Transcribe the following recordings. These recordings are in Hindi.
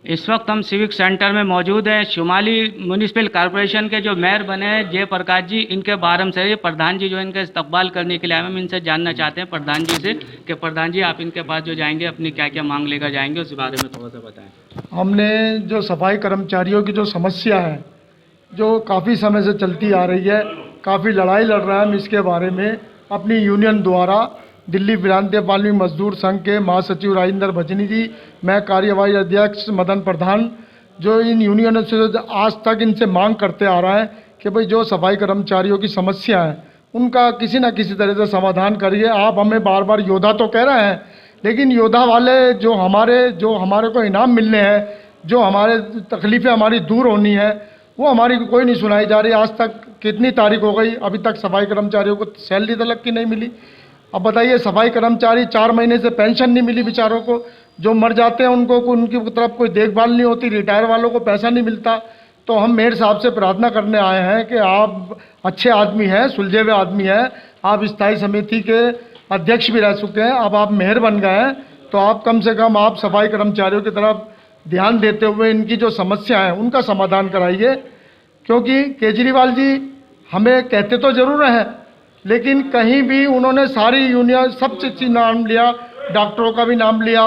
इस वक्त हम सिविक सेंटर में मौजूद हैं। शुमाली म्यूनिसिपल कॉरपोरेशन के जो मेयर बने हैं जयप्रकाश जी, इनके बारम से प्रधान जी जो इनका इस्तकबाल करने के लिए आए, हम इनसे जानना चाहते हैं प्रधान जी से कि प्रधान जी आप इनके पास जो जाएंगे अपनी क्या क्या मांग लेकर जाएंगे, उस बारे में थोड़ा सा बताएं। हमने जो सफाई कर्मचारियों की जो समस्या है, जो काफ़ी समय से चलती आ रही है, काफ़ी लड़ाई लड़ रहे हैं हम इसके बारे में अपनी यूनियन द्वारा। दिल्ली प्रांतीय वाल्मीकि मजदूर संघ के महासचिव राजेंद्र भजनी जी, मैं कार्यवाही अध्यक्ष मदन प्रधान, जो इन यूनियनों से आज तक इनसे मांग करते आ रहा है कि भाई जो सफाई कर्मचारियों की समस्या है उनका किसी न किसी तरह से समाधान करिए। आप हमें बार बार योद्धा तो कह रहे हैं, लेकिन योद्धा वाले जो हमारे को इनाम मिलने हैं, जो हमारे तकलीफ़ें हमारी दूर होनी है, वो हमारी कोई नहीं सुनाई जा रही। आज तक कितनी तारीख हो गई, अभी तक सफाई कर्मचारियों को सैलरी तक की नहीं मिली। अब बताइए, सफाई कर्मचारी 4 महीने से पेंशन नहीं मिली बेचारों को, जो मर जाते हैं उनको उनकी तरफ कोई देखभाल नहीं होती, रिटायर वालों को पैसा नहीं मिलता। तो हम मेयर साहब से प्रार्थना करने आए हैं कि आप अच्छे आदमी हैं, सुलझे हुए आदमी हैं, आप स्थायी समिति के अध्यक्ष भी रह चुके हैं, अब आप मेयर बन गए हैं, तो आप कम से कम आप सफाई कर्मचारियों की तरफ ध्यान देते हुए इनकी जो समस्या है उनका समाधान कराइए। क्योंकि केजरीवाल जी हमें कहते तो ज़रूर हैं, लेकिन कहीं भी उन्होंने सारी यूनियन सब चीज़ नाम लिया, डॉक्टरों का भी नाम लिया,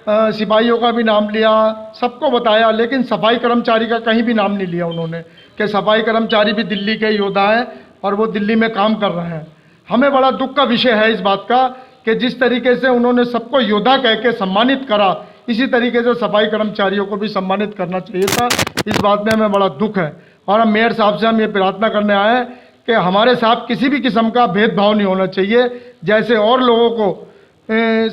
सिपाहियों का भी नाम लिया, सबको बताया, लेकिन सफाई कर्मचारी का कहीं भी नाम नहीं लिया उन्होंने कि सफाई कर्मचारी भी दिल्ली के योद्धा हैं और वो दिल्ली में काम कर रहे हैं। हमें बड़ा दुख का विषय है इस बात का कि जिस तरीके से उन्होंने सबको योद्धा कह के सम्मानित करा, इसी तरीके से सफाई कर्मचारियों को भी सम्मानित करना चाहिए था। इस बात में हमें बड़ा दुख है और हम मेयर साहब से हम ये प्रार्थना करने आए हैं कि हमारे साथ किसी भी किस्म का भेदभाव नहीं होना चाहिए। जैसे और लोगों को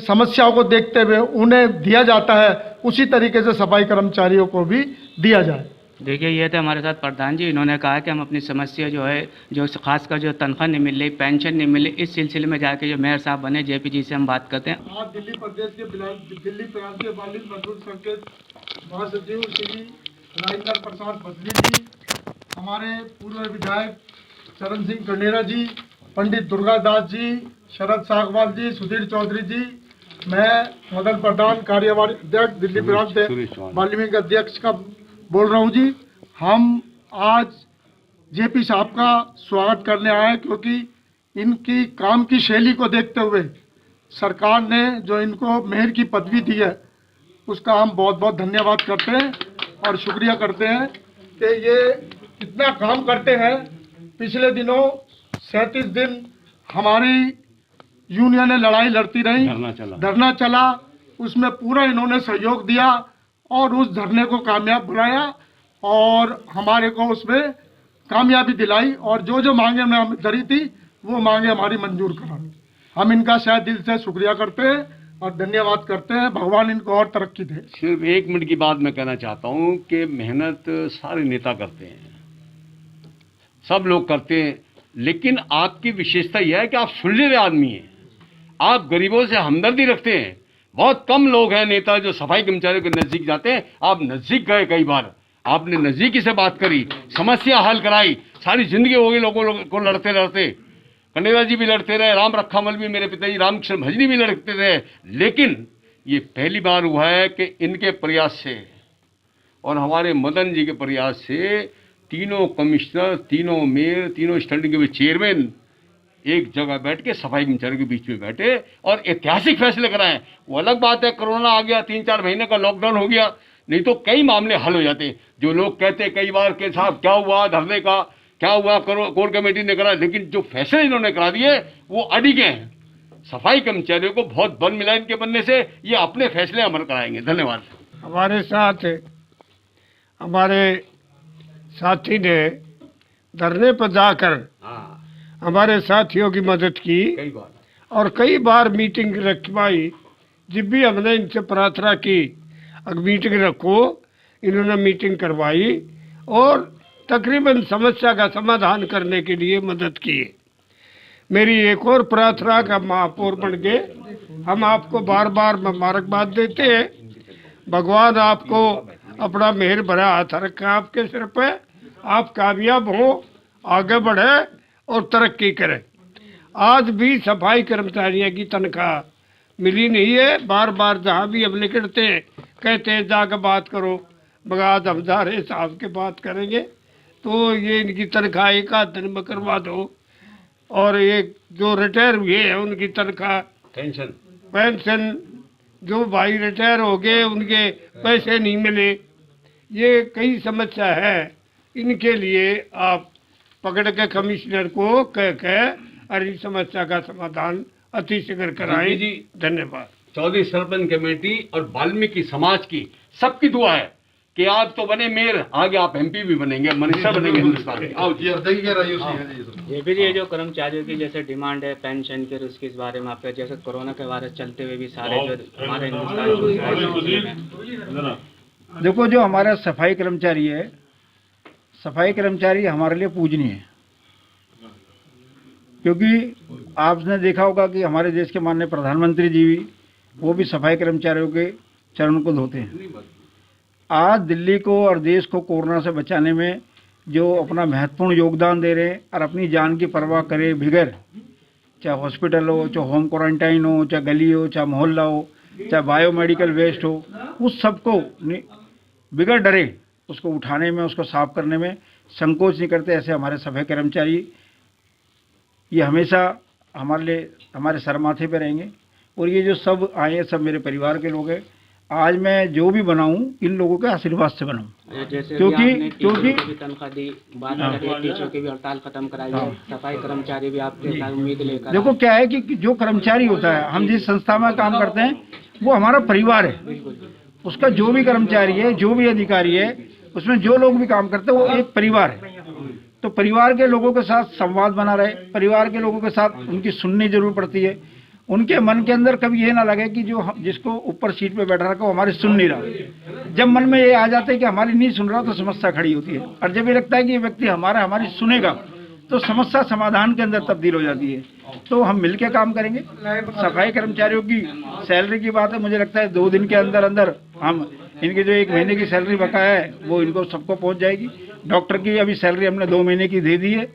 समस्याओं को देखते हुए उन्हें दिया जाता है, उसी तरीके से सफाई कर्मचारियों को भी दिया जाए। देखिए, ये थे हमारे साथ प्रधान जी, इन्होंने कहा कि हम अपनी समस्या जो है, जो खासकर जो तनख्वाह नहीं मिल रही, पेंशन नहीं मिल रही, इस सिलसिले में जाके जो मेयर साहब बने जेपी जी से हम बात करते हैं। आज दिल्ली प्रदेश के दिल्ली प्रांतीय वाल्मीकि मजदूर संघ के महासचिव श्री राजेंद्र प्रसाद भजनी जी, हमारे पूर्व विधायक चरण सिंह कनेरा जी, पंडित दुर्गादास जी, शरद सागवाल जी, सुधीर चौधरी जी, मैं मदन प्रधान कार्यवाही अध्यक्ष दिल्ली प्रांतीय वाल्मीकि अध्यक्ष का बोल रहा हूँ जी। हम आज जेपी साहब का स्वागत करने आए क्योंकि इनकी काम की शैली को देखते हुए सरकार ने जो इनको मेयर की पदवी दी है उसका हम बहुत बहुत धन्यवाद करते हैं और शुक्रिया करते हैं कि ये इतना काम करते हैं। पिछले दिनों 37 दिन हमारी यूनियन ने लड़ाई लड़ती रही, धरना चला, उसमें पूरा इन्होंने सहयोग दिया और उस धरने को कामयाब बनाया और हमारे को उसमें कामयाबी दिलाई और जो जो मांगे हमने करी थी वो मांगे हमारी मंजूर कराई। हम इनका शायद दिल से शुक्रिया करते हैं और धन्यवाद करते हैं। भगवान इनको और तरक्की दे। सिर्फ 1 मिनट की बात मैं कहना चाहता हूँ कि मेहनत सारे नेता करते हैं, सब लोग करते हैं, लेकिन आपकी विशेषता यह है कि आप सुलझे हुए आदमी हैं, आप गरीबों से हमदर्दी रखते हैं। बहुत कम लोग हैं नेता जो सफाई कर्मचारियों के नज़दीक जाते हैं। आप नज़दीक गए, कई बार आपने नज़दीकी से बात करी, समस्या हल कराई। सारी जिंदगी हो गई लोगों को लड़ते लड़ते, कनेरा जी भी लड़ते रहे, राम रखामल भी, मेरे पिताजी रामकृष्ण भजनी भी लड़ते रहे, लेकिन ये पहली बार हुआ है कि इनके प्रयास से और हमारे मदन जी के प्रयास से तीनों कमिश्नर, तीनों मेयर, तीनों स्टैंडिंग कमेटी चेयरमैन एक जगह बैठ के सफाई कर्मचारियों के बीच में बैठे और ऐतिहासिक फैसले कराएं। वो अलग बात है, कोरोना आ गया, 3-4 महीने का लॉकडाउन हो गया, नहीं तो कई मामले हल हो जाते। जो लोग कहते कई बार के साहब क्या हुआ धरने का, क्या हुआ कोर कमेटी ने करा, लेकिन जो फैसले इन्होंने करा दिए वो अडिगे हैं। सफाई कर्मचारियों को बहुत बल मिला इनके बनने से, ये अपने फैसले अमल कराएंगे। धन्यवाद। हमारे साथ हमारे साथी ने धरने पर जाकर हमारे साथियों की मदद की और कई बार मीटिंग रखवाई। जब भी हमने इनसे प्रार्थना की मीटिंग रखो, इन्होंने मीटिंग करवाई और तकरीबन समस्या का समाधान करने के लिए मदद की। मेरी एक और प्रार्थना का महापौर बन गए। हम आपको बार बार मुबारकबाद देते हैं। भगवान आपको अपना मेहर भरा हाथ रखा आपके सिर पे, आप कामयाब हो, आगे बढ़े और तरक्की करें। आज भी सफाई कर्मचारियों की तनख्वाह मिली नहीं है। बार बार जहाँ भी हम निकलते हैं कहते हैं जाकर बात करो, मगर आज हम जा रहे साहब के बात करेंगे तो ये इनकी तनख्वाह एक आध दिन में करवा दो, और ये जो रिटायर हुए हैं उनकी तनख्वाह पेंशन जो भाई रिटायर हो गए उनके पैसे नहीं मिले, ये कई समस्या है। इनके लिए आप पकड़ के कमिश्नर को कह के और इस समस्या का समाधान अतिशीघ्र कराएं। जी धन्यवाद। चौधरी सरपंच कमेटी और वाल्मीकि समाज की सबकी दुआ है कि आप तो बने मेयर, आगे आप MP भी बनेंगे, मिनिस्टर बनेंगे हिंदुस्तान के। आओ जी ये भी ये जो कर्मचारियों की जैसे डिमांड है पेंशन की, उसके इस बारे में आपका जैसे कोरोना के वायरस चलते हुए भी सारे जो हमारे हिंदुस्तान देखो, जो हमारा सफाई कर्मचारी है, सफाई कर्मचारी हमारे लिए पूजनीय है, क्योंकि आपने देखा होगा कि हमारे देश के माननीय प्रधानमंत्री जी भी वो भी सफाई कर्मचारियों के चरण को धोते हैं। आज दिल्ली को और देश को कोरोना से बचाने में जो अपना महत्वपूर्ण योगदान दे रहे हैं और अपनी जान की परवाह करे बिगर, चाहे हॉस्पिटल हो, चाहे होम क्वारंटाइन हो, चाहे गली हो, चाहे मोहल्ला हो, चाहे बायोमेडिकल वेस्ट हो, उस सबको बिगर डरे उसको उठाने में, उसको साफ करने में संकोच नहीं करते। ऐसे हमारे सफाई कर्मचारी ये हमेशा हमारे लिए हमारे सर माथे पे रहेंगे। और ये जो सब आए हैं सब मेरे परिवार के लोग हैं। आज मैं जो भी बनाऊं इन लोगों के आशीर्वाद से बनाऊं, क्योंकि तनख्वाह दी, बात करें टीचरों की भी हड़ताल खत्म कराई है, सफाई कर्मचारी भी आपके साथ उम्मीद लेकर। देखो क्या है कि जो कर्मचारी होता है, हम जिस संस्था में काम करते हैं वो हमारा परिवार है। उसका जो भी कर्मचारी है, जो भी अधिकारी है, उसमें जो लोग भी काम करते हैं वो एक परिवार है। तो परिवार के लोगों के साथ संवाद बना रहे, परिवार के लोगों के साथ उनकी सुननी जरूर पड़ती है। उनके मन के अंदर कभी ये ना लगे कि जो जिसको ऊपर सीट पे बैठा रखा वो हमारी सुन नहीं रहा। जब मन में ये आ जाता है कि हमारी नहीं सुन रहा तो समस्या खड़ी होती है, और जब ये लगता है कि ये व्यक्ति हमारी सुनेगा तो समस्या समाधान के अंदर तब्दील हो जाती है। तो हम मिलके काम करेंगे। सफाई कर्मचारियों की सैलरी की बात है, मुझे लगता है 2 दिन के अंदर अंदर हम इनकी जो 1 महीने की सैलरी बकाया है वो इनको सबको पहुंच जाएगी। डॉक्टर की अभी सैलरी हमने 2 महीने की दे दी है,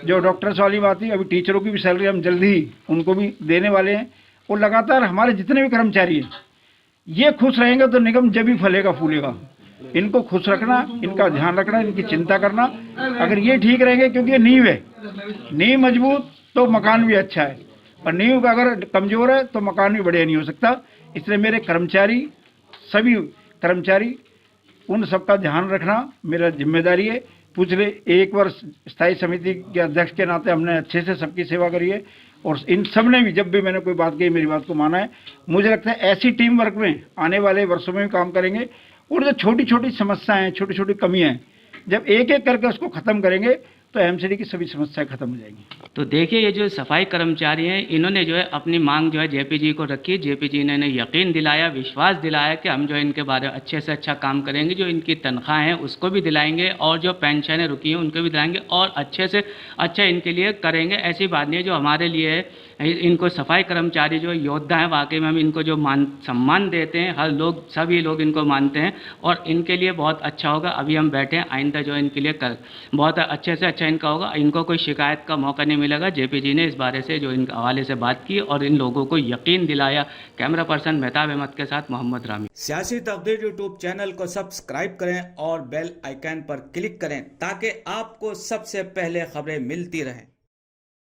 जो डॉक्टर्स वाली बात है। अभी टीचरों की भी सैलरी हम जल्दी ही उनको भी देने वाले हैं। और लगातार हमारे जितने भी कर्मचारी हैं ये खुश रहेंगे तो निगम जब भी फलेगा फूलेगा। इनको खुश रखना, इनका ध्यान रखना, इनकी चिंता करना, अगर ये ठीक रहेंगे, क्योंकि ये नींव है, नींव मजबूत तो मकान भी अच्छा है, और नींव अगर कमजोर है तो मकान भी बढ़िया नहीं हो सकता। इसलिए मेरे कर्मचारी, सभी कर्मचारी, उन सबका ध्यान रखना मेरा जिम्मेदारी है। पिछले 1 वर्ष स्थायी समिति के अध्यक्ष के नाते हमने अच्छे से सबकी सेवा करी है, और इन सब ने भी जब भी मैंने कोई बात कही मेरी बात को माना है। मुझे लगता है ऐसी टीम वर्क में आने वाले वर्षों में भी काम करेंगे, और जो छोटी छोटी समस्याएं हैं, छोटी छोटी कमियां हैं, जब एक एक करके उसको खत्म करेंगे तो एमसीडी की सभी समस्याएं खत्म हो जाएंगी। तो देखिए, ये जो सफाई कर्मचारी हैं इन्होंने जो है अपनी मांग जो है जेपी जी को रखी। जेपी जी ने यकीन दिलाया, विश्वास दिलाया कि हम जो है इनके बारे में अच्छे से अच्छा काम करेंगे। जो इनकी तनख्वाह है उसको भी दिलाएंगे, और जो पेंशनें रुकी हैं उनको भी दिलाएंगे, और अच्छे से अच्छा इनके लिए करेंगे। ऐसी बात नहीं है, जो हमारे लिए है इनको सफाई कर्मचारी जो योद्धा हैं, वाकई में हम इनको जो सम्मान देते हैं, हर लोग, सभी लोग इनको मानते हैं, और इनके लिए बहुत अच्छा होगा। अभी हम बैठे हैं, आइंदा जो है इनके लिए बहुत अच्छे से अच्छा इनका होगा। इनको कोई शिकायत का मौका नहीं मिलेगा। जेपी जी ने इस बारे से जो इनके हवाले से बात की और इन लोगों को यकीन दिलाया। कैमरा पर्सन मेहताब अहमद के साथ मोहम्मद रामी। सियासी तकदीर यूट्यूब चैनल को सब्सक्राइब करें और बेल आइकन पर क्लिक करें ताकि आपको सबसे पहले खबरें मिलती रहें।